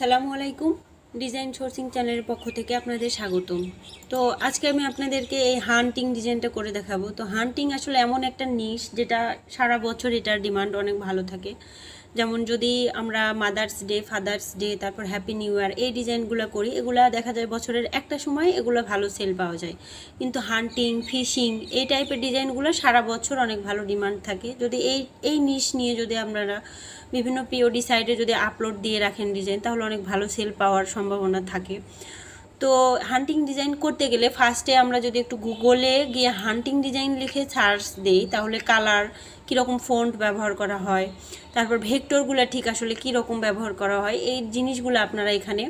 আসসালামু আলাইকুম। Design sourcing চ্যানেলের পক্ষ থেকে আপনাদের স্বাগতম। তো আজকে আমি আপনাদেরকে এই হান্টিং ডিজাইনটা করে দেখাবো। তো হান্টিং আসলে এমন একটা নিশ যেটা সারা বছর এটার ডিমান্ড অনেক ভালো থাকে। যেমন যদি আমরা মাদার্স ডে, ফাদার্স ডে, তারপর হ্যাপি নিউ ইয়ার এই ডিজাইনগুলো করি, এগুলা দেখা যায় বছরের একটা সময় এগুলো ভালো সেল পাওয়া যায়। কিন্তু হান্টিং, ফিশিং এই টাইপের ডিজাইনগুলো সারা বছর অনেক ভালো ডিমান্ড থাকে। যদি এই নিশ নিয়ে যদি আপনারা বিভিন্ন পিওডি সাইটে যদি আপলোড দিয়ে রাখেন ডিজাইন, তাহলে অনেক ভালো সেল পাওয়ার সম্ভাবনা থাকে। তো হান্টিং ডিজাইন করতে গেলে ফার্স্টে আমরা যদি একটু গুগলে গিয়ে হান্টিং ডিজাইন লিখে সার্চ দিই, তাহলে কালার কীরকম ফন্ট ব্যবহার করা হয়, তারপর ভেক্টরগুলো ঠিক আসলে কীরকম ব্যবহার করা হয়, এই জিনিসগুলো আপনারা এখানে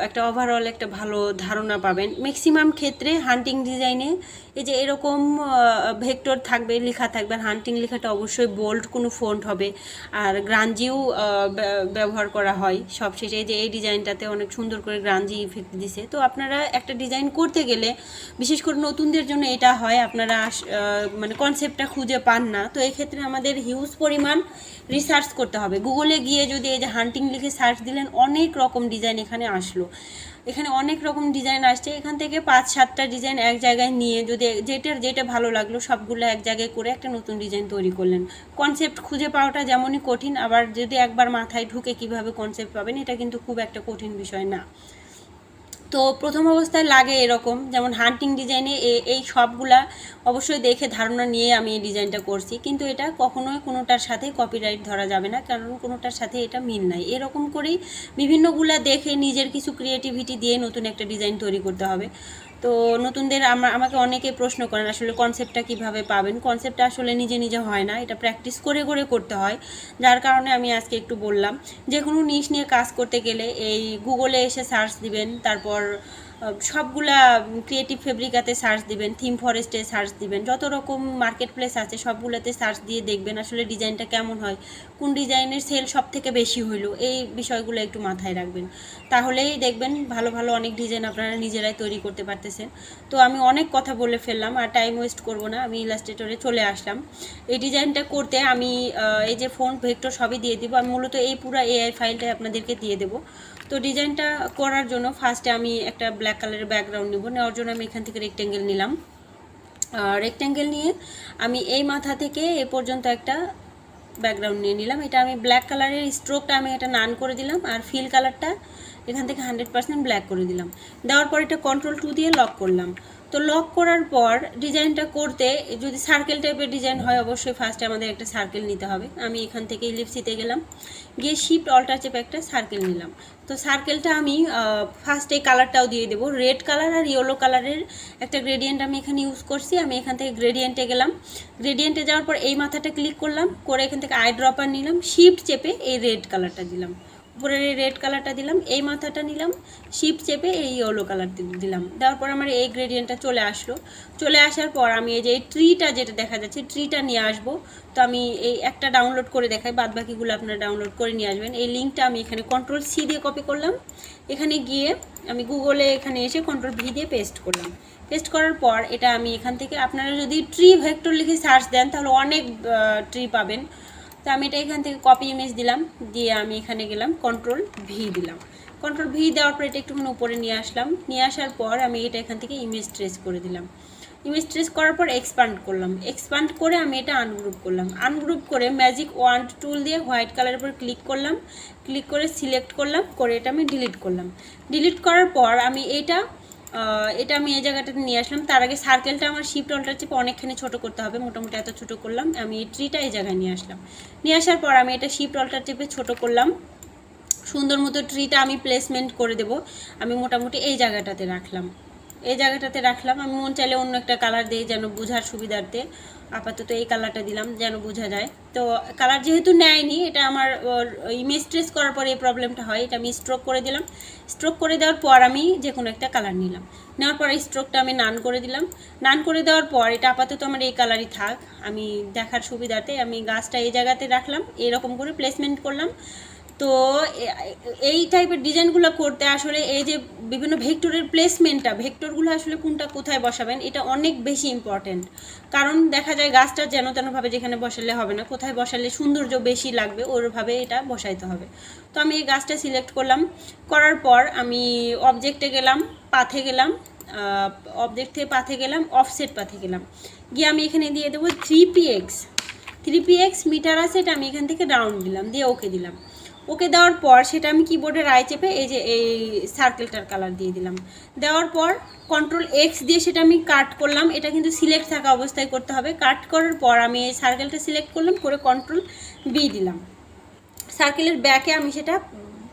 একটা ওভারঅল একটা ভালো ধারণা পাবেন। ম্যাক্সিমাম ক্ষেত্রে হান্টিং ডিজাইনে এই যে এরকম ভেক্টর থাকবে, লেখা থাকবে, আর হান্টিং লেখাটা অবশ্যই বোল্ড কোনো ফন্ট হবে, আর গ্রাঞ্জিও ব্যবহার করা হয় সবশেষে। যে এই ডিজাইনটাতে অনেক সুন্দর করে গ্রাঞ্জি ইফেক্ট দিছে। তো আপনারা একটা ডিজাইন করতে গেলে, বিশেষ করে নতুনদের জন্য এটা হয়, আপনারা মানে কনসেপ্টটা খুঁজে পান না। তো এক্ষেত্রে আমাদের হিউজ পরিমাণ রিসার্চ করতে হবে। গুগলে গিয়ে যদি এই যে হান্টিং লিখে সার্চ দিলেন, অনেক রকম ডিজাইন এখানে আসলো। এখানে অনেক রকম ডিজাইন আসছে। এখান থেকে 5-7টা ডিজাইন এক জায়গায় নিয়ে যদি যেটা ভালো লাগলো সবগুলো এক জায়গায় করে একটা নতুন ডিজাইন তৈরি করলেন। কনসেপ্ট খুঁজে পাওয়াটা যেমনই কঠিন, আবার যদি একবার মাথায় ঢুকে কিভাবে কনসেপ্ট পাবেন, এটা কিন্তু খুব একটা কঠিন বিষয় না। তো প্রথম অবস্থায় লাগে এরকম, যেমন হান্টিং ডিজাইনে এই সবগুলা অবশ্যই দেখে ধারণা নিয়ে আমি এই ডিজাইনটা করছি, কিন্তু এটা কখনোই কোনোটার সাথে কপিরাইট ধরা যাবে না, কারণ কোনোটার সাথে এটা মিল নাই। এরকম করেই বিভিন্নগুলা দেখে নিজের কিছু ক্রিয়েটিভিটি দিয়ে নতুন একটা ডিজাইন তৈরি করতে হবে। তো নতুনদের আমাকে অনেকে প্রশ্ন করেন আসলে কনসেপ্টটা কিভাবে পাবেন। কনসেপ্টটা আসলে নিজে নিজে হয় না, এটা প্র্যাকটিস করে করে করতে হয়। যার কারণে আমি আজকে একটু বললাম, যে কোনো নিশ নিয়ে কাজ করতে গেলে এই গুগলে এসে সার্চ দিবেন, তারপর সবগুলা ক্রিয়েটিভ ফেব্রিকাতে সার্চ দিবেন, থিম ফরেস্টে সার্চ দিবেন, যত রকম মার্কেট প্লেস আছে সবগুলোতে সার্চ দিয়ে দেখবেন আসলে ডিজাইনটা কেমন হয়, কোন ডিজাইনের সেল সব থেকে বেশি হইলো, এই বিষয়গুলো একটু মাথায় রাখবেন। তাহলেই দেখবেন ভালো ভালো অনেক ডিজাইন আপনারা নিজেরাই তৈরি করতে পারতেছেন। তো আমি অনেক কথা বলে ফেললাম, আর টাইম ওয়েস্ট করব না, আমি ইলাস্ট্রেটরে চলে আসলাম। এই ডিজাইনটা করতে আমি এই যে ফন্ট ভেক্টর সবই দিয়ে দিব। আমি মূলত এই পুরো এআই ফাইলটাই আপনাদেরকে দিয়ে দেবো। তো ডিজাইনটা করার জন্য ফার্স্টে আমি একটা ব্ল্যাক কালারের ব্যাকগ্রাউন্ড নেব। নেওয়ার জন্য আমি এখান থেকে রেক্টেঙ্গেল নিলাম। রেক্টেঙ্গেল নিয়ে আমি এই মাথা থেকে এ পর্যন্ত একটা ব্যাকগ্রাউন্ড নিয়ে নিলাম। এটা আমি ব্ল্যাক কালারের স্ট্রোকটা আমি এটা নান করে দিলাম, আর ফিল কালারটা এখান থেকে 100% ব্ল্যাক করে দিলাম। দেওয়ার পর এটা Ctrl+2 দিয়ে লক করলাম। তো লক করার পর ডিজাইনটা করতে, যদি সার্কেল টাইপের ডিজাইন হয় অবশ্যই ফার্স্টে আমাদের একটা সার্কেল নিতে হবে। আমি এখান থেকে ইলিপসিতে গেলাম, গিয়ে Shift+Alt চেপে একটা সার্কেল নিলাম। তো সার্কেলটা আমি ফার্স্টে কালারটাও দিয়ে দেবো, রেড কালার আর ইয়েলো কালারের একটা গ্রেডিয়েন্ট আমি এখানে ইউজ করছি। আমি এখান থেকে গ্রেডিয়েন্টে গেলাম, গ্রেডিয়েন্টে যাওয়ার পর এই মাথাটা ক্লিক করলাম, করে এখান থেকে আই ড্রপার নিলাম, শিফট চেপে এই রেড কালারটা দিলাম, উপরের এই রেড কালারটা দিলাম, এই মাথাটা নিলাম, শিফট চেপে এই ইয়েলো কালার দিলাম। দেওয়ার পর আমার এই গ্রেডিয়েন্টটা চলে আসলো। চলে আসার পর আমি এই যে এই ট্রিটা যেটা দেখা যাচ্ছে, ট্রিটা নিয়ে আসবো। তো আমি এই একটা ডাউনলোড করে দেখাই, বাদ বাকিগুলো আপনারা ডাউনলোড করে নিয়ে আসবেন। এই লিঙ্কটা আমি এখানে Ctrl+C দিয়ে কপি করলাম। এখানে গিয়ে আমি গুগলে এখানে এসে Ctrl+V দিয়ে পেস্ট করলাম। পেস্ট করার পর এটা আমি এখান থেকে, আপনারা যদি ট্রি ভেক্টর লিখে সার্চ দেন তাহলে অনেক ট্রি পাবেন। তো আমি এটা এখান থেকে কপি ইমেজ দিলাম, দিয়ে আমি এখানে গেলাম Ctrl+V দিলাম। Ctrl+V দেওয়ার পর এটা একটুখানি উপরে নিয়ে আসলাম। নিয়ে আসার পর আমি এটা এখান থেকে ইমেজ ট্রেস করে দিলাম। ইমেজ ট্রেস করার পর এক্সপান্ড করলাম। এক্সপান্ড করে আমি এটা আনগ্রুপ করলাম। আনগ্রুপ করে ম্যাজিক ওয়ান্ড টুল দিয়ে হোয়াইট কালারের উপর ক্লিক করলাম। ক্লিক করে সিলেক্ট করলাম, করে এটা আমি ডিলিট করলাম। ডিলিট করার পর আমি এটা আমি এই জায়গাটাতে নিয়ে আসলাম। তার আগে সার্কেলটা আমার Shift+Alt চেপে অনেকখানি ছোটো করতে হবে, মোটামুটি এত ছোটো করলাম। আমি এই ট্রিটা এই জায়গায় নিয়ে আসলাম। নিয়ে আসার পর আমি এটা Shift+Alt চেপে ছোটো করলাম। সুন্দর মতো ট্রিটা আমি প্লেসমেন্ট করে দেব। আমি মোটামুটি এই জায়গাটাতে রাখলাম। আমি মন চাইলে অন্য একটা কালার দিই যেন বোঝার সুবিধার্থে। আপাতত এই কালারটা দিলাম যেন বোঝা যায়। তো কালার যেহেতু নেয়নি, এটা আমার ইমেজ ট্রেস করার পরে এই প্রবলেমটা হয়। এটা আমি স্ট্রোক করে দিলাম। স্ট্রোক করে দেওয়ার পর আমি যে কোনো একটা কালার নিলাম। নেওয়ার পর এই স্ট্রোকটা আমি নান করে দিলাম। নান করে দেওয়ার পর এটা আপাতত আমার এই কালারই থাক। আমি দেখার সুবিধাতে আমি গাছটা এই জায়গাতে রাখলাম, এরকম করে প্লেসমেন্ট করলাম। তো এই টাইপের ডিজাইনগুলো করতে আসলে এই যে বিভিন্ন ভেক্টরের প্লেসমেন্টটা, ভেক্টরগুলো আসলে কোনটা কোথায় বসাবেন এটা অনেক বেশি ইম্পর্টেন্ট। কারণ দেখা যায় গাছটা যেন তেনভাবে যেখানে বসালে হবে না, কোথায় বসালে সৌন্দর্য বেশি লাগবে ওইভাবে এটা বসাইতে হবে। তো আমি এই গাছটা সিলেক্ট করলাম, করার পর আমি অবজেক্টে গেলাম, পাথে গেলাম, অবজেক্ট থেকে পাথে গেলাম, অফসেট পাথে গেলাম, গিয়ে আমি এখানে দিয়ে দেবো 3px মিটার আছে, এটা আমি এখান থেকে রাউন্ড দিলাম, দিয়ে ওকে দিলাম। ওকে দেওয়ার পর সেটা আমি কিবোর্ডের আই চেপে এই যে এই সার্কেলটার কালার দিয়ে দিলাম। দেওয়ার পর কন্ট্রোল এক্স দিয়ে সেটা আমি কাট করলাম, এটা কিন্তু সিলেক্ট থাকা অবস্থায় করতে হবে। কাট করার পর আমি এই সার্কেলটা সিলেক্ট করলাম, করে কন্ট্রোল বি দিলাম, সার্কেলের ব্যাকে আমি সেটা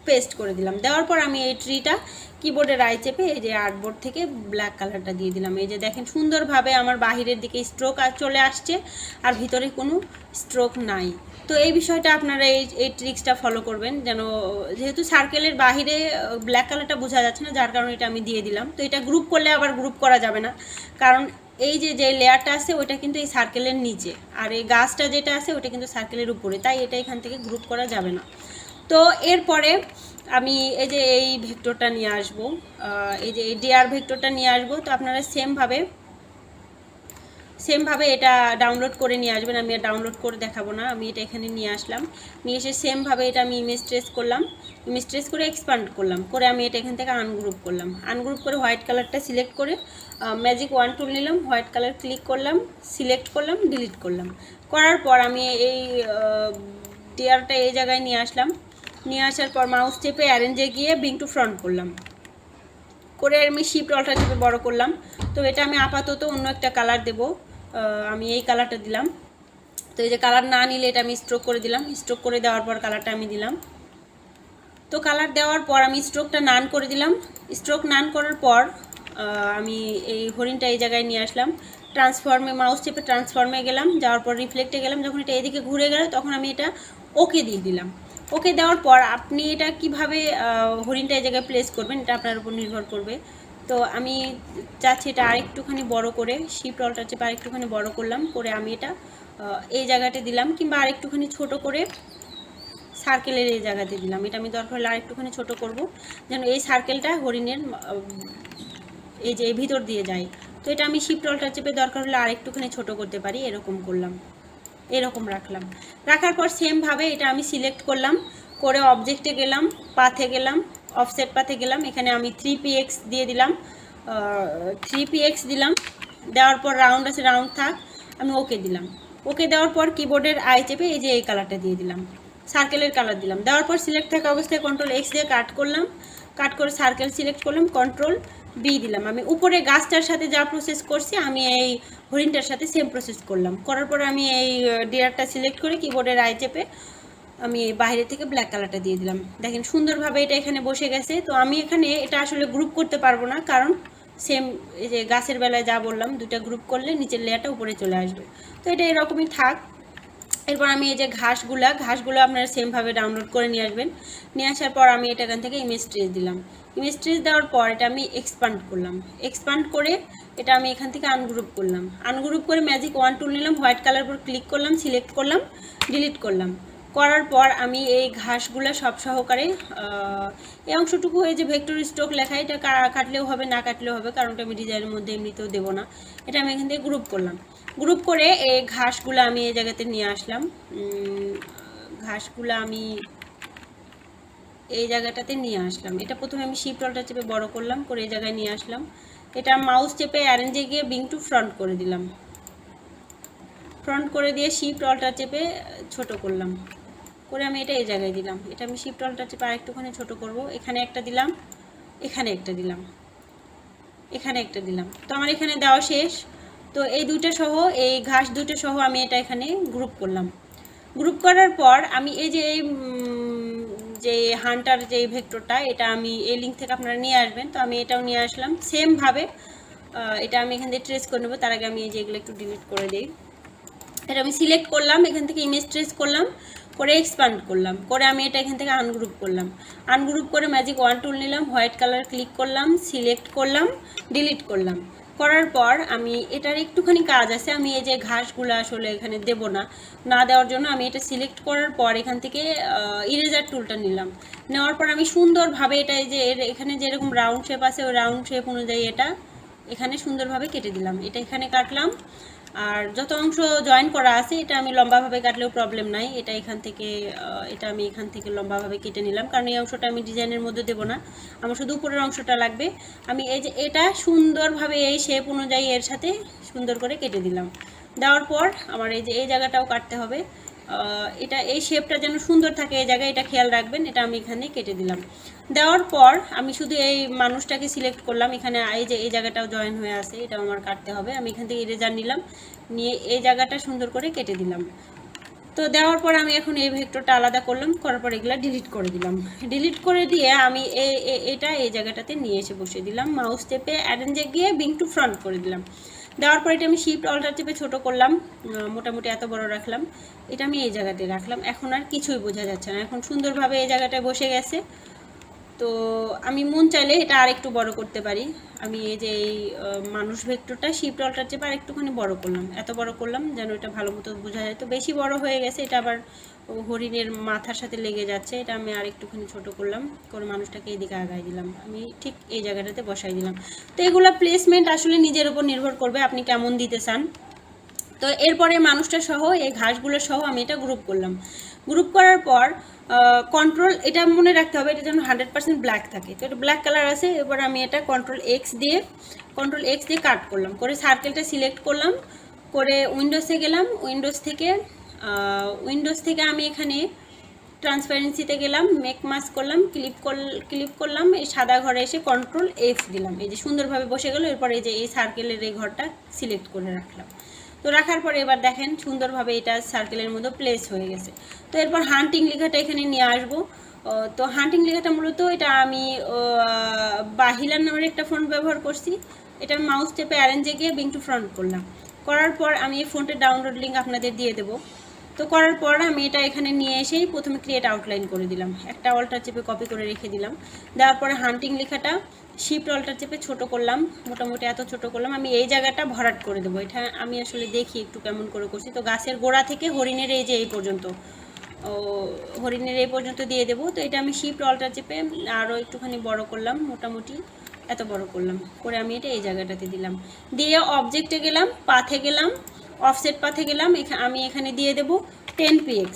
পেস্ট করে দিলাম। দেওয়ার পর আমি এই ট্রিটা কিবোর্ডের আই চেপে এই যে আর্টবোর্ড থেকে ব্ল্যাক কালারটা দিয়ে দিলাম। এই যে দেখেন সুন্দরভাবে আমার বাহিরের দিকে স্ট্রোক চলে আসছে আর ভিতরে কোনো স্ট্রোক নাই। তো এই বিষয়টা আপনারা এই ট্রিক্সটা ফলো করবেন, যেন যেহেতু সার্কেলের বাহিরে ব্ল্যাক কালারটা বোঝা যাচ্ছে না, যার কারণে এটা আমি দিয়ে দিলাম। তো এটা গ্রুপ করলে আবার গ্রুপ করা যাবে না, কারণ এই যে লেয়ারটা আছে ওটা কিন্তু এই সার্কেলের নিচে, আর এই গাছটা যেটা আছে ওটা কিন্তু সার্কেলের উপরে, তাই এটা এখান থেকে গ্রুপ করা যাবে না। তো এরপরে আমি এই যে এই ভেক্টরটা নিয়ে আসবো, এই যে এই ডিআর ভেক্টরটা নিয়ে আসবো। তো আপনারা সেমভাবে এটা ডাউনলোড করে নিয়ে আসবেন। আমি ডাউনলোড করে দেখাবো না, আমি এটা এখানে নিয়ে আসলাম, নিয়ে এসে সেমভাবে এটা আমি ইমেজ ট্রেস করলাম, ইমেজ ট্রেস করে এক্সপান্ড করলাম, করে আমি এটা এখান থেকে আনগ্রুপ করলাম। আনগ্রুপ করে হোয়াইট কালারটা সিলেক্ট করে ম্যাজিক ওয়ান টুল নিলাম, হোয়াইট কালার ক্লিক করলাম, সিলেক্ট করলাম, ডিলিট করলাম। করার পর আমি এই ডিআরটা এই জায়গায় নিয়ে আসলাম, নিয়ে আসার পর মাউস চেপে অ্যারেঞ্জে গিয়ে ব্রিং টু ফ্রন্ট করলাম, করে আমি শিফট অল্টার চেপে বড় করলাম। তো এটা আমি আপাতত অন্য একটা কালার দেব, আমি এই কালারটা দিলাম। তো এই যে কালার না নিলে এটা আমি স্ট্রোক করে দিলাম, স্ট্রোক করে দেওয়ার পর কালারটা আমি দিলাম। তো কালার দেওয়ার পর আমি স্ট্রোকটা নান করে দিলাম। স্ট্রোক নান করার পর আমি এই হরিণটা এই জায়গায় নিয়ে আসলাম, ট্রান্সফর্মে মাউস চেপে ট্রান্সফর্মে গেলাম, যাওয়ার পর রিফ্লেক্টে গেলাম। যখন এটা এদিকে ঘুরে গেল তখন আমি এটা ওকে দিয়ে দিলাম। ওকে দেওয়ার পর আপনি এটা কিভাবে হরিণটা এই জায়গায় প্লেস করবেন এটা আপনার উপর নির্ভর করবে। তো আমি চাচ্ছি এটা আরেকটুখানি বড় করে, শিফট অল্টার চেপে আরেকটুখানি বড় করলাম, করে আমি এটা এই জায়গাতে দিলাম, কিংবা আরেকটুখানি ছোট করে সার্কেলের এই জায়গাতে দিলাম। এটা আমি দরকার হলে আরেকটুখানি ছোট করব, যেন এই সার্কেলটা হরিণের এই যে ভিতর দিয়ে যায়। তো এটা আমি শিফট অল্টার চেপে দরকার হলে আরেকটুখানি ছোট করতে পারি, এরকম করলাম, এরকম রাখলাম। রাখার পর সেমভাবে এটা আমি সিলেক্ট করলাম, করে অবজেক্টে গেলাম, পাথে গেলাম, অফসেট পাথে গেলাম, এখানে আমি 3px দিয়ে দিলাম, 3px দিলাম। দেওয়ার পর রাউন্ড আছে, রাউন্ড থাক, আমি ওকে দিলাম। ওকে দেওয়ার পর কিবোর্ডের আই চেপে এই যে এই কালারটা দিয়ে দিলাম, সার্কেলের কালার দিলাম। দেওয়ার পর সিলেক্ট থাকা অবস্থায় কন্ট্রোল এক্স দিয়ে কাট করলাম, কাট করে সার্কেল সিলেক্ট করলাম, কন্ট্রোল বি দিলাম। আমি উপরে গাছটার সাথে যা প্রসেস করছি আমি এই হরিণটার সাথে সেম প্রসেস করলাম। করার পরে আমি এই ডিয়ারটা সিলেক্ট করে কিবোর্ডের আই চেপে আমি বাইরে থেকে ব্ল্যাক কালারটা দিয়ে দিলাম। দেখেন সুন্দরভাবে এটা এখানে বসে গেছে। তো আমি এখানে এটা আসলে গ্রুপ করতে পারবো না, কারণ সেম এই যে গাছের বেলায় যা বললাম, দুটা গ্রুপ করলে নিচের লেয়ারটা উপরে চলে আসবে। তো এটা এরকমই থাক। এরপর আমি এই যে ঘাসগুলো আপনারা সেমভাবে ডাউনলোড করে নিয়ে আসবেন। নিয়ে আসার পর আমি এটা এখান থেকে ইমেজ ট্রেস দিলাম। ইমেজ ট্রেস দেওয়ার পর এটা আমি এক্সপান্ড করলাম, এক্সপান্ড করে এটা আমি এখান থেকে আনগ্রুপ করলাম। আনগ্রুপ করে ম্যাজিক ওয়ান টুল নিলাম, হোয়াইট কালার উপর ক্লিক করলাম, সিলেক্ট করলাম, ডিলিট করলাম। করার পর আমি এই ঘাসগুলো সব সহকারে এই অংশটুকু এই যে ভেক্টর স্ট্রোক লেখা, এটা কাটলেও হবে, না কাটলেও হবে, কারণ এটা আমি ডিজাইনের মধ্যে এমনিতেও দেবো না। এটা আমি এখান থেকে গ্রুপ করলাম। গ্রুপ করে এই ঘাসগুলো আমি এই জায়গাতে নিয়ে আসলাম, ঘাসগুলো আমি এই জায়গাটাতে নিয়ে আসলাম। এটা প্রথমে আমি শিফট অল্টার চেপে বড় করলাম, করে এই জায়গায় নিয়ে আসলাম। এটা মাউস চেপে অ্যারেঞ্জে গিয়ে ব্রিং টু ফ্রন্ট করে দিলাম, ফ্রন্ট করে দিয়ে শিফট অল্টার চেপে ছোট করলাম, করে আমি এটা এই জায়গায় দিলাম। এটা আমি শিফট অল্টার চেপে আরেকটুখানি ছোট করব, এখানে একটা দিলাম, এখানে একটা দিলাম, এখানে একটা দিলাম। তো আমার এখানে দেওয়া শেষ। তো এই দুটো সহ, এই ঘাস দুটো সহ আমি এটা এখানে গ্রুপ করলাম। গ্রুপ করার পর আমি এই যে যে হান্টার যে ভেক্টরটা, এটা আমি এই লিঙ্ক থেকে আপনারা নিয়ে আসবেন। তো আমি এটাও নিয়ে আসলাম সেমভাবে। এটা আমি এখান থেকে ট্রেস করে নেবো, তার আগে আমি এই যে এগুলো একটু ডিলিট করে দিই। এটা আমি সিলেক্ট করলাম, এখান থেকে ইমেজ ট্রেস করলাম, করে এক্সপান্ড করলাম, করে আমি এটা এখান থেকে আনগ্রুপ করলাম। আনগ্রুপ করে ম্যাজিক ওয়ান টুল নিলাম, হোয়াইট কালার ক্লিক করলাম, সিলেক্ট করলাম, ডিলিট করলাম। করার পর আমি এটার একটুখানি কাজ আছে, আমি এই যে ঘাসগুলো আসলে এখানে দেব না, না দেওয়ার জন্য আমি এটা সিলেক্ট করার পর এখান থেকে ইরেজার টুলটা নিলাম। নেওয়ার পর আমি সুন্দরভাবে এটা এই যে এখানে যেরকম রাউন্ড শেপ আছে ওই রাউন্ড শেপ অনুযায়ী এটা এখানে সুন্দরভাবে কেটে দিলাম। এটা এখানে কাটলাম, আর যত অংশ জয়েন করা আছে এটা আমি লম্বাভাবে কাটলেও প্রবলেম নাই। এটা এখান থেকে এটা আমি এখান থেকে লম্বাভাবে কেটে নিলাম, কারণ এই অংশটা আমি ডিজাইনের মধ্যে দেবো না, আমার শুধু উপরের অংশটা লাগবে। আমি এই যে এটা সুন্দরভাবে এই শেপ অনুযায়ী এর সাথে সুন্দর করে কেটে দিলাম। দেওয়ার পর আমার এই যে এই জায়গাটাও কাটতে হবে, এটা এই শেপটা যেন সুন্দর থাকে এই জায়গায়, এটা খেয়াল রাখবেন। এটা আমি এখানে কেটে দিলাম। দেওয়ার পর আমি শুধু এই মানুষটাকে সিলেক্ট করলাম, এখানে এই যে এই জায়গাটাও জয়েন হয়ে আছে, এটাও আমার কাটতে হবে। আমি এখান থেকে ইরেজার নিলাম, নিয়ে এই জায়গাটা সুন্দর করে কেটে দিলাম। তো দেওয়ার পর আমি এখন এই ভেক্টরটা আলাদা করলাম, করার পর এগুলা ডিলিট করে দিলাম। ডিলিট করে দিয়ে আমি এটা এই জায়গাটাতে নিয়ে এসে বসিয়ে দিলাম, মাউস চেপে অ্যারেঞ্জে গিয়ে বিং টু ফ্রন্ট করে দিলাম। দেওয়ার পর এটা আমি শিফট অল্টার চেপে ছোটো করলাম, মোটামুটি এত বড় রাখলাম। এটা আমি এই জায়গাটায় রাখলাম, এখন আর কিছুই বোঝা যাচ্ছে না, এখন সুন্দরভাবে এই জায়গাটায় বসে গেছে। তো আমি মন চাইলে এটা আরেকটু বড় করতে পারি। আমি এই যে এই মানুষ ভেক্টরটা শিফট অল্টার চেপে আরেকটুখানি বড় করলাম, এত বড় করলাম যেন এটা ভালো মতো বোঝা যায়। তো বেশি বড় হয়ে গেছে, এটা আবার হরিণের মাথার সাথে লেগে যাচ্ছে, এটা আমি আরেকটুখানি ছোট করলাম, করে মানুষটাকে এইদিকে আগায় দিলাম, আমি ঠিক এই জায়গাটাতে বসাই দিলাম। তো এগুলো প্লেসমেন্ট আসলে নিজের উপর নির্ভর করবে আপনি কেমন দিতে চান। তো এরপরে মানুষটা সহ এই ঘাসগুলো সহ আমি এটা গ্রুপ করলাম। গ্রুপ করার পর কন্ট্রোল, এটা মনে রাখতে হবে এটা যেন 100% ব্ল্যাক থাকে। তো এটা ব্ল্যাক কালার আছে, এবার আমি এটা কন্ট্রোল এক্স দিয়ে কাট করলাম, করে সার্কেলটা সিলেক্ট করলাম, করে উইন্ডোজে গেলাম। উইন্ডোজ থেকে আমি এখানে ট্রান্সপারেন্সিতে গেলাম, মেক মাস্ক করলাম, ক্লিপ করলাম, এই সাদা ঘরে এসে কন্ট্রোল এফ দিলাম, এই যে সুন্দরভাবে বসে গেল। এরপর এই যে এই সার্কেলের এই ঘরটা সিলেক্ট করে রাখলাম। তো রাখার পরে এবার দেখেন সুন্দরভাবে এটা সার্কেলের মধ্যে প্লেস হয়ে গেছে। তো এরপর হান্টিং লেখাটা এখানে নিয়ে আসবো। তো হান্টিং লেখাটা মূলত এটা আমি বাহিলার নামের একটা ফন্ট ব্যবহার করছি। এটা আমি মাউস চেপে অ্যারেঞ্জে গিয়ে বিং টু ফ্রন্ট করলাম, করার পর আমি এই ফন্টের ডাউনলোড লিঙ্ক আপনাদের দিয়ে দেবো। তো করার পর আমি এটা এখানে নিয়ে এসেই প্রথমে ক্রিয়েট আউটলাইন করে দিলাম, একটা অল্টার চেপে কপি করে রেখে দিলাম। দেওয়ার পরে হান্টিং লেখাটা শিফট অল্টার চেপে ছোট করলাম, মোটামুটি এত ছোট করলাম। আমি এই জায়গাটা ভরাট করে দেবো, এটা আমি আসলে দেখি একটু কেমন করে করছি। তো গাছের গোড়া থেকে হরিণের এই যে এই পর্যন্ত, হরিণের এই পর্যন্ত দিয়ে দেবো। তো এটা আমি শিফট অল্টার চেপে আরও একটুখানি বড় করলাম, মোটামুটি এত বড় করলাম, করে আমি এটা এই জায়গাটাতে দিলাম। দিয়ে অবজেক্টে গেলাম, পাথে গেলাম, অফসেট পাথে গেলাম, আমি এখানে দিয়ে দেবো 10px।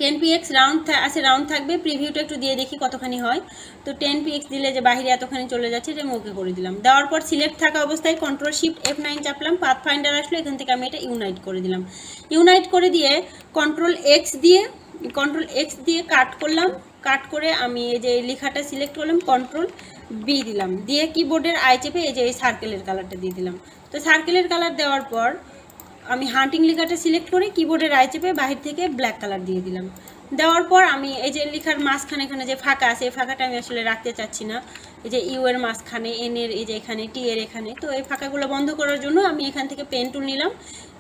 10px রাউন্ড আছে, রাউন্ড থাকবে। প্রিভিউটা একটু দিয়ে দেখি কতখানি হয়। তো 10px দিলে যে বাইরে এতখানি চলে যাচ্ছে, এটা ওকে করে দিলাম। দেওয়ার পর সিলেক্ট থাকা অবস্থায় কন্ট্রোল শিফট F9 চাপলাম, পাথ ফাইন্ডার আসলো, এখান থেকে আমি এটা ইউনাইট করে দিলাম। ইউনাইট করে দিয়ে কন্ট্রোল এক্স দিয়ে কাট করলাম। কাট করে আমি এই যে লেখাটা সিলেক্ট করলাম, কন্ট্রোল বি দিলাম, দিয়ে কিবোর্ডের আই চেপে এই যে এই সার্কেলের কালারটা দিয়ে দিলাম। তো সার্কেলের কালার দেওয়ার পর আমি হান্টিং লেখাটা সিলেক্ট করে কিবোর্ডের আই চেপে বাহির থেকে ব্ল্যাক কালার দিয়ে দিলাম। দেওয়ার পর আমি এই যে লেখার মাঝখানে এখানে যে ফাঁকা আছে, এই ফাঁকাটা আমি আসলে রাখতে চাচ্ছি না। এই যে ইউ এর মাঝখানে, এন এর এই যে এখানে, টি এর এখানে, তো এই ফাঁকাগুলো বন্ধ করার জন্য আমি এখান থেকে পেন টুল নিলাম,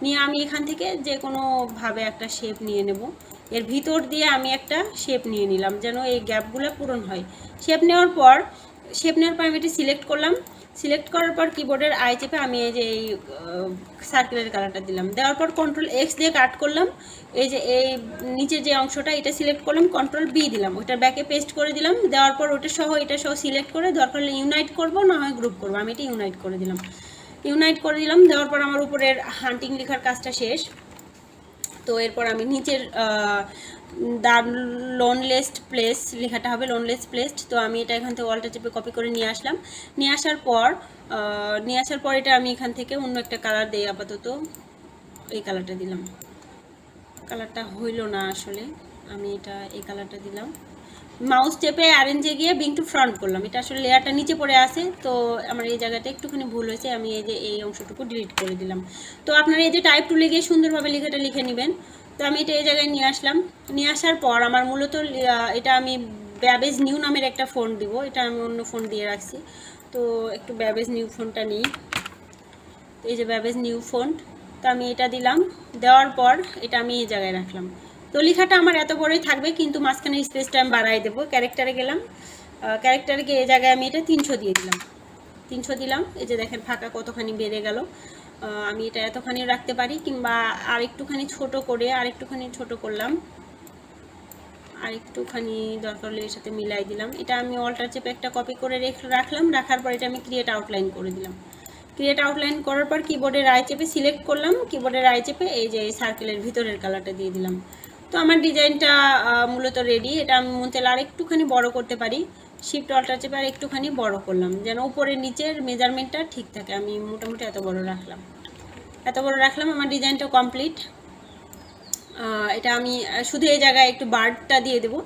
নিয়ে আমি এখান থেকে যে কোনোভাবে একটা শেপ নিয়ে নেব। এর ভিতর দিয়ে আমি একটা শেপ নিয়ে নিলাম যেন এই গ্যাপগুলো পূরণ হয়। শেপ নেওয়ার পর আমি এটি সিলেক্ট করলাম। সিলেক্ট করার পর কিবোর্ডের আই চেপে আমি এই যে এই সার্কেলের কালারটা দিলাম। দেওয়ার পর কন্ট্রোল এক্স দিয়ে কাট করলাম, এই যে এই নিচের যে অংশটা এটা সিলেক্ট করলাম, কন্ট্রোল বি দিলাম, ওটার ব্যাকে পেস্ট করে দিলাম। দেওয়ার পর ওটা সহ এটা সহ সিলেক্ট করে দরকার হলে ইউনাইট করবো, না হয় গ্রুপ করবো, আমি এটা ইউনাইট করে দিলাম। দেওয়ার পর আমার উপরের হান্টিং লেখার কাজটা শেষ। তো এরপর আমি নিচের দ্য লোনলেস্ট প্লেস লেখাটা হবে লোনলেস্ট প্লেসড। তো আমি এটা এখান থেকে অল্টার চেপে কপি করে নিয়ে আসলাম। নিয়ে আসার পর এটা আমি এখান থেকে অন্য একটা কালার দিই, আপাতত এই কালারটা দিলাম। কালারটা হইল না আসলে, আমি এটা এই কালারটা দিলাম। মাউস চেপে অ্যারেঞ্জে গিয়ে বিং টু ফ্রন্ট করলাম। এটা আসলে লেয়ারটা নিচে পড়ে আসে, তো আমার এই জায়গাটা একটুখানি ভুল হয়েছে, আমি এই যে এই অংশটুকু ডিলিট করে দিলাম। তো আপনারা এই যে টাইপ টুলে গিয়ে সুন্দরভাবে লেখাটা লিখে নেবেন। তো আমি এটা এই জায়গায় নিয়ে আসলাম। নিয়ে আসার পর আমার মূলত এটা আমি ব্যাবেজ নিউ নামের একটা ফোন দিব, এটা আমি অন্য ফোন দিয়ে রাখছি। তো একটু ব্যাবেজ নিউ ফোনটা নিই, এই যে ব্যাবেজ নিউ ফন্ট। তো আমি এটা দিলাম। দেওয়ার পর এটা আমি এই জায়গায় রাখলাম। তো লেখাটা আমার এত বড়ই থাকবে, কিন্তু মাঝখানে স্পেসটা আমি বাড়াই দেবো। ক্যারেক্টারে গেলাম, ক্যারেক্টারে গিয়ে এই জায়গায় আমি এটা 300 দিয়ে দিলাম। 300 দিলাম। এই যে দেখেন ফাঁকা কতখানি বেড়ে গেল। আমি এটা এতখানি রাখতে পারি, কিংবা আরেকটুখানি ছোট করে আরেকটুখানি ছোট করলাম, আরেকটুখানি দরকার হলে এর সাথে মিলাই দিলাম। এটা আমি অল্টার চেপে একটা কপি করে রাখলাম। রাখার পর এটা আমি ক্রিয়েট আউটলাইন করে দিলাম। ক্রিয়েট আউটলাইন করার পর কিবোর্ডের আই চেপে সিলেক্ট করলাম, কিবোর্ডের আই চেপে এই যে সার্কেলের ভিতরের কালারটা দিয়ে দিলাম। তো আমার ডিজাইনটা মূলত রেডি। এটা আমি মন চাইলে আরেকটুখানি বড় করতে পারি। শিফট অল্টার চেপে আর একটুখানি বড় করলাম, যেন উপরের নিচের মেজারমেন্টটা ঠিক থাকে। আমি মোটামুটি এত বড় রাখলাম। আমার ডিজাইনটা কমপ্লিট। এটা আমি শুধু এই জায়গায় একটু বার্ডটা দিয়ে দেবো।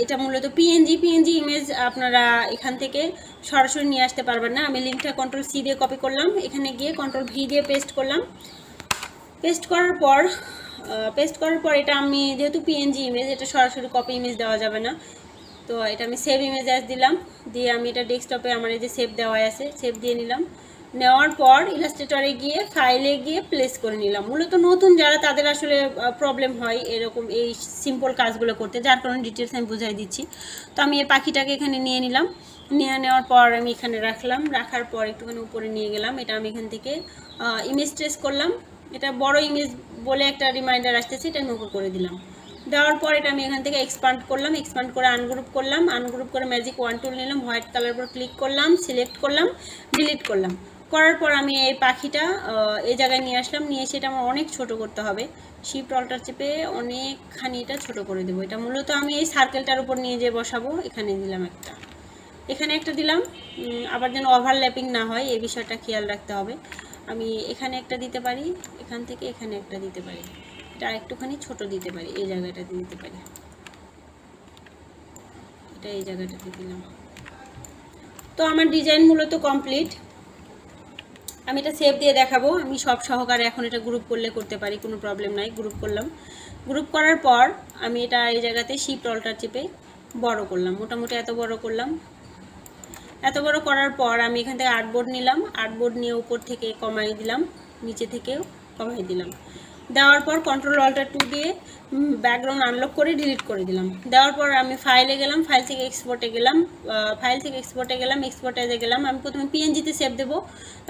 এটা মূলত পিএনজি ইমেজ আপনারা এখান থেকে সরাসরি নিয়ে আসতে পারবেন না। আমি লিঙ্কটা কন্ট্রোল সি দিয়ে কপি করলাম, এখানে গিয়ে কন্ট্রোল ভি দিয়ে পেস্ট করলাম। পেস্ট করার পর এটা আমি যেহেতু পিএনজি ইমেজ, এটা সরাসরি কপি ইমেজ দেওয়া যাবে না, তো এটা আমি সেভ ইমেজ অ্যাজ দিলাম। দিয়ে আমি এটা ডেস্কটপে আমার এই যে সেভ দেওয়া আছে, সেভ দিয়ে নিলাম। নেওয়ার পর ইলাস্ট্রেটরে গিয়ে ফাইলে গিয়ে প্লেস করে নিলাম। মূলত নতুন যারা, তাদের আসলে প্রবলেম হয় এরকম এই সিম্পল কাজগুলো করতে, যার কারণে ডিটেলস আমি বুঝাই দিচ্ছি। তো আমি এই পাখিটাকে এখানে নিয়ে নিলাম। নেওয়ার পর আমি এখানে রাখলাম। রাখার পর একটুখানি উপরে নিয়ে গেলাম। এটা আমি এখান থেকে ইমেজ ট্রেস করলাম। এটা বড় ইমেজ বলে একটা রিমাইন্ডার আসতেছে, এটা নোট করে দিলাম। দেওয়ার পর এটা আমি এখান থেকে এক্সপান্ড করলাম। এক্সপান্ড করে আনগ্রুপ করলাম। আনগ্রুপ করে ম্যাজিক ওয়ান টুল নিলাম, হোয়াইট কালার উপর ক্লিক করলাম, সিলেক্ট করলাম, ডিলিট করলাম। করার পর আমি এই পাখিটা এই জায়গায় নিয়ে আসলাম। নিয়ে এসে এটা আমার অনেক ছোট করতে হবে। শিফট অল্টার চেপে অনেকখানি এটা ছোট করে দেবো। এটা মূলত আমি এই সার্কেলটার উপর নিয়ে যেয়ে বসাবো। এখানে দিলাম একটা, এখানে একটা দিলাম। আবার যেন ওভারল্যাপিং না হয় এই বিষয়টা খেয়াল রাখতে হবে। আমি এখানে একটা দিতে পারি, এখান থেকে এখানে একটা দিতে পারি। এটা একটুখানি ছোট দিতে পারি, এই জায়গাটাতে দিতে পারি। এটা এই জায়গাটাতে দিলাম। তো আমার ডিজাইন মূলত কমপ্লিট। আমি এটা সেভ দিয়ে দেখাবো। আমি সব সহকারে এখন এটা গ্রুপ করলে করতে পারি, কোনো প্রবলেম নাই। গ্রুপ করলাম। গ্রুপ করার পর আমি এটা এই জায়গাতে শিফট অল্টার চেপে বড় করলাম, মোটামুটি এত বড় করলাম। এত বড় করার পর আমি এখান থেকে আর্টবোর্ড নিলাম। আর্টবোর্ড নিয়ে উপর থেকে কমাই দিলাম, নিচে থেকেও কমাই দিলাম। দেওয়ার পর কন্ট্রোল অল্টার 2 দিয়ে ব্যাকগ্রাউন্ড আনলক করে ডিলিট করে দিলাম। দেওয়ার পর আমি ফাইলে গেলাম, ফাইল থেকে এক্সপোর্টে গেলাম, এক্সপোর্টে গেলাম। আমি প্রথমে পিএনজিতে সেভ দেবো,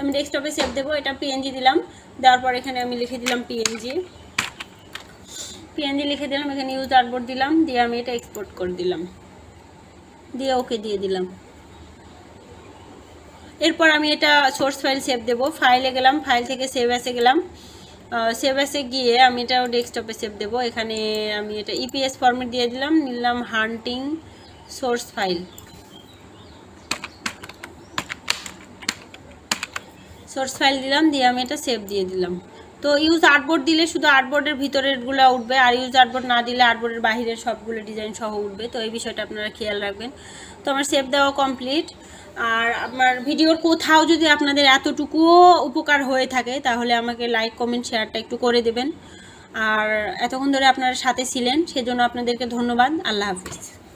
আমি ডেস্কটপে সেভ দেবো। এটা পিএনজি দিলাম। দেওয়ার পর এখানে আমি লিখে দিলাম পিএনজি লিখে দিলাম। এখানে ইউজ আর্টবোর্ড দিলাম, দিয়ে আমি এটা এক্সপোর্ট করে দিলাম, দিয়ে ওকে দিয়ে দিলাম। এরপর আমি এটা সোর্স ফাইল সেভ দেবো। ফাইলে গেলাম, ফাইল থেকে সেভ অ্যাসে গেলাম। সেভ অ্যাসে গিয়ে আমি এটা ডেস্কটপে সেভ দেবো। এখানে আমি এটা ইপিএস ফরম্যাট দিয়ে দিলাম, নিলাম হান্টিং সোর্স ফাইল। দিলাম, দিয়ে আমি এটা সেভ দিয়ে দিলাম। তো ইউজ আর্টবোর্ড দিলে শুধু আর্টবোর্ডের ভিতরেরগুলো উঠবে, আর ইউজ আর্টবোর্ড না দিলে আর্টবোর্ডের বাহিরের সবগুলো ডিজাইন সহ উঠবে। তো এই বিষয়টা আপনারা খেয়াল রাখবেন। তো আমার সেভ দেওয়া কমপ্লিট। আর আমার ভিডিওর কোথাও যদি আপনাদের এতটুকুও উপকার হয়ে থাকে, তাহলে আমাকে লাইক কমেন্ট শেয়ারটা একটু করে দেবেন। আর এতক্ষণ ধরে আপনারা সাথে ছিলেন, সেজন্য আপনাদেরকে ধন্যবাদ। আল্লাহ হাফিজ।